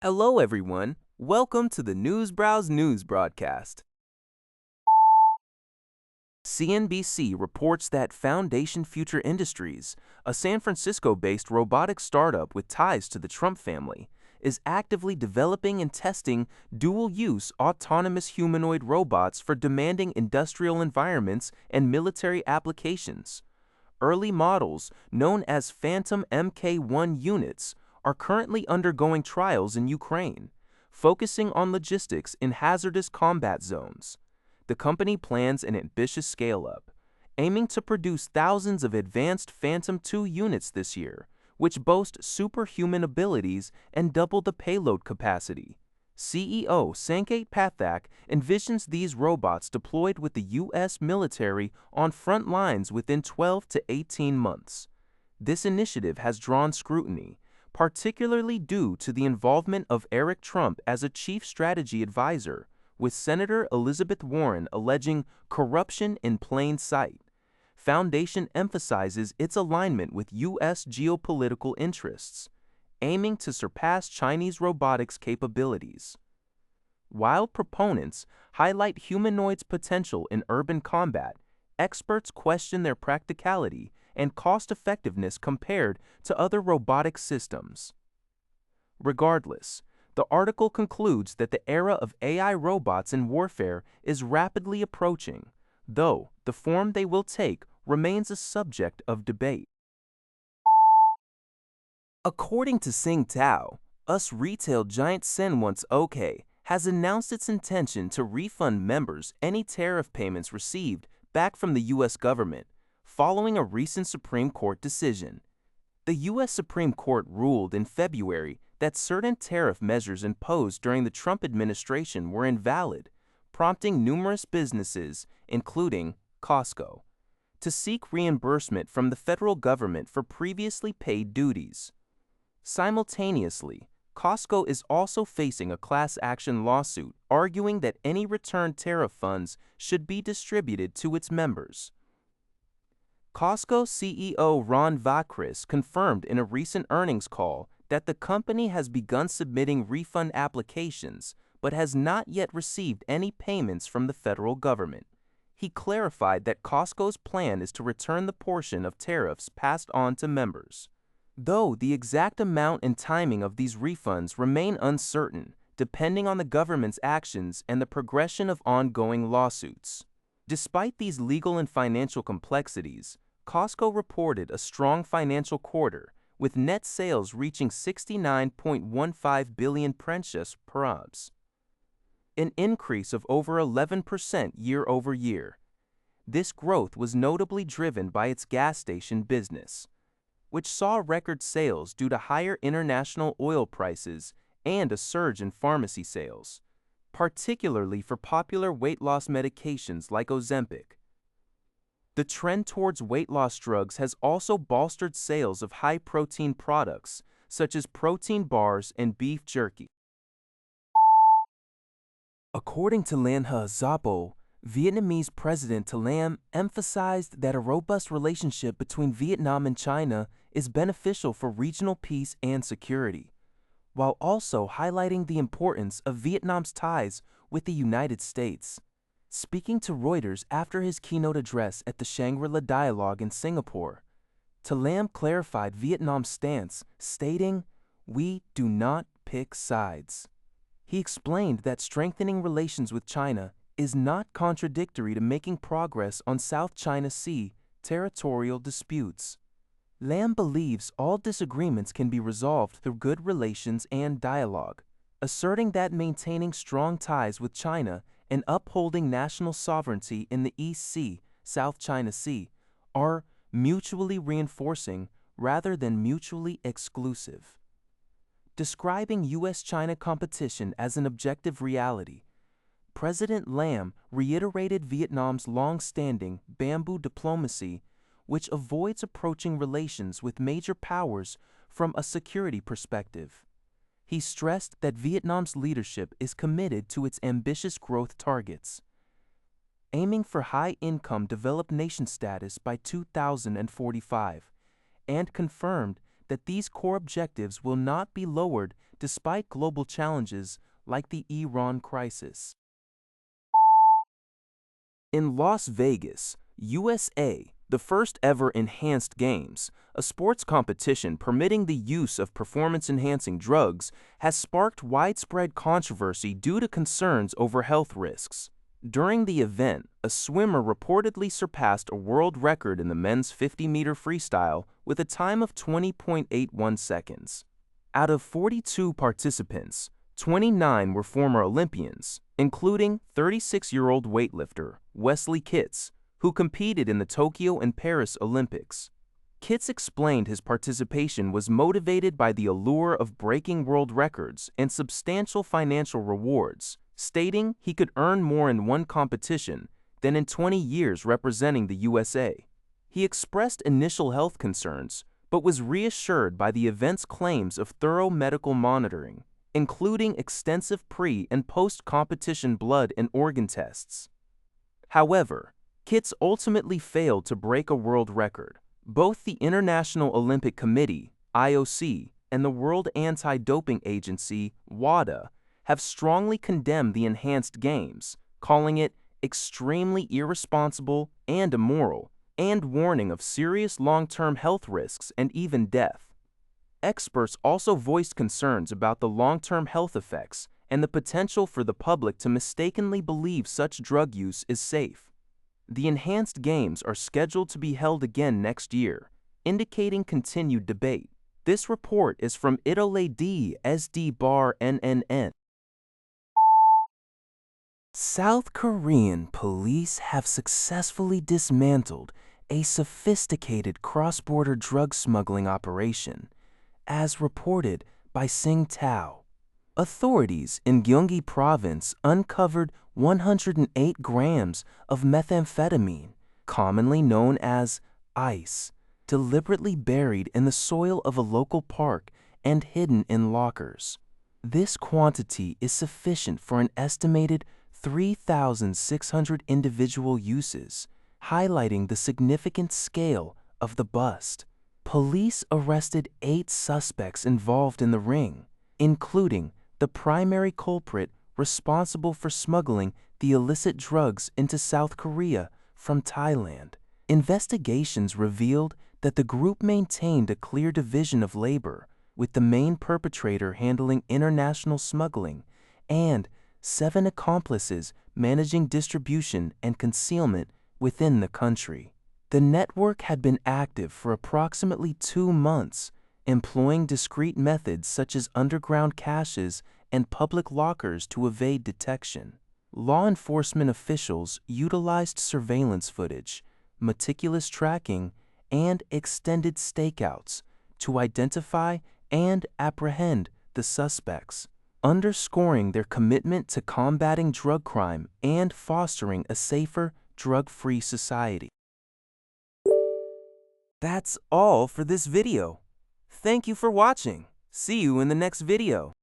Hello, everyone. Welcome to the News Browse News broadcast. CNBC reports that Foundation Future Industries, a San Francisco-based robotics startup with ties to the Trump family, is actively developing and testing dual-use autonomous humanoid robots for demanding industrial environments and military applications. Early models, known as Phantom Mk1 units, are currently undergoing trials in Ukraine, focusing on logistics in hazardous combat zones. The company plans an ambitious scale-up, aiming to produce thousands of advanced Phantom 2 units this year, which boast superhuman abilities and double the payload capacity. CEO Sanket Pathak envisions these robots deployed with the U.S. military on front lines within 12 to 18 months. This initiative has drawn scrutiny, particularly due to the involvement of Eric Trump as a chief strategy advisor, with Senator Elizabeth Warren alleging corruption in plain sight. Foundation emphasizes its alignment with U.S. geopolitical interests, aiming to surpass Chinese robotics capabilities. While proponents highlight humanoids' potential in urban combat, experts question their practicality and cost-effectiveness compared to other robotic systems. Regardless, the article concludes that the era of AI robots in warfare is rapidly approaching, though the form they will take remains a subject of debate. According to Sing Tao, US retail giant Senwants OK has announced its intention to refund members any tariff payments received back from the U.S. government, following a recent Supreme Court decision. The U.S. Supreme Court ruled in February that certain tariff measures imposed during the Trump administration were invalid, prompting numerous businesses, including Costco, to seek reimbursement from the federal government for previously paid duties. Simultaneously, Costco is also facing a class action lawsuit arguing that any returned tariff funds should be distributed to its members. Costco CEO Ron Vacris confirmed in a recent earnings call that the company has begun submitting refund applications but has not yet received any payments from the federal government. He clarified that Costco's plan is to return the portion of tariffs passed on to members, though the exact amount and timing of these refunds remain uncertain, depending on the government's actions and the progression of ongoing lawsuits. Despite these legal and financial complexities, Costco reported a strong financial quarter, with net sales reaching 69.15 billion pesos per ounce, an increase of over 11% year-over-year. This growth was notably driven by its gas station business, which saw record sales due to higher international oil prices and a surge in pharmacy sales, particularly for popular weight loss medications like Ozempic. The trend towards weight loss drugs has also bolstered sales of high-protein products, such as protein bars and beef jerky. According to Lanha Zappo, Vietnamese President Lam emphasized that a robust relationship between Vietnam and China is beneficial for regional peace and security, while also highlighting the importance of Vietnam's ties with the United States. Speaking to Reuters after his keynote address at the Shangri-La Dialogue in Singapore, Lam clarified Vietnam's stance, stating, "We do not pick sides." He explained that strengthening relations with China is not contradictory to making progress on South China Sea territorial disputes. Lam believes all disagreements can be resolved through good relations and dialogue, asserting that maintaining strong ties with China and upholding national sovereignty in the East Sea, South China Sea, are mutually reinforcing rather than mutually exclusive. Describing U.S.-China competition as an objective reality, President Lam reiterated Vietnam's long-standing bamboo diplomacy, which avoids approaching relations with major powers from a security perspective. He stressed that Vietnam's leadership is committed to its ambitious growth targets, aiming for high-income developed nation status by 2045, and confirmed that these core objectives will not be lowered despite global challenges like the Iran crisis. In Las Vegas, USA, the first ever enhanced games, a sports competition permitting the use of performance-enhancing drugs, has sparked widespread controversy due to concerns over health risks. During the event, a swimmer reportedly surpassed a world record in the men's 50-meter freestyle with a time of 20.81 seconds. Out of 42 participants, 29 were former Olympians, including 36-year-old weightlifter Wesley Kitts, who competed in the Tokyo and Paris Olympics. Kitts explained his participation was motivated by the allure of breaking world records and substantial financial rewards, stating he could earn more in one competition than in 20 years representing the USA. He expressed initial health concerns, but was reassured by the event's claims of thorough medical monitoring, including extensive pre- and post-competition blood and organ tests. However, Kitts ultimately failed to break a world record. Both the International Olympic Committee, IOC, and the World Anti-Doping Agency, WADA, have strongly condemned the enhanced games, calling it extremely irresponsible and immoral, and warning of serious long-term health risks and even death. Experts also voiced concerns about the long-term health effects and the potential for the public to mistakenly believe such drug use is safe. The enhanced games are scheduled to be held again next year, indicating continued debate. This report is from Italy SD bar NNN. South Korean police have successfully dismantled a sophisticated cross-border drug smuggling operation, as reported by Sing Tao. Authorities in Gyeonggi Province uncovered 108 grams of methamphetamine, commonly known as ice, deliberately buried in the soil of a local park and hidden in lockers. This quantity is sufficient for an estimated 3,600 individual uses, highlighting the significant scale of the bust. Police arrested 8 suspects involved in the ring, including the primary culprit responsible for smuggling the illicit drugs into South Korea from Thailand. Investigations revealed that the group maintained a clear division of labor, with the main perpetrator handling international smuggling and 7 accomplices managing distribution and concealment within the country. The network had been active for approximately 2 months, employing discreet methods such as underground caches and public lockers to evade detection. Law enforcement officials utilized surveillance footage, meticulous tracking, and extended stakeouts to identify and apprehend the suspects, underscoring their commitment to combating drug crime and fostering a safer, drug-free society. That's all for this video. Thank you for watching. See you in the next video.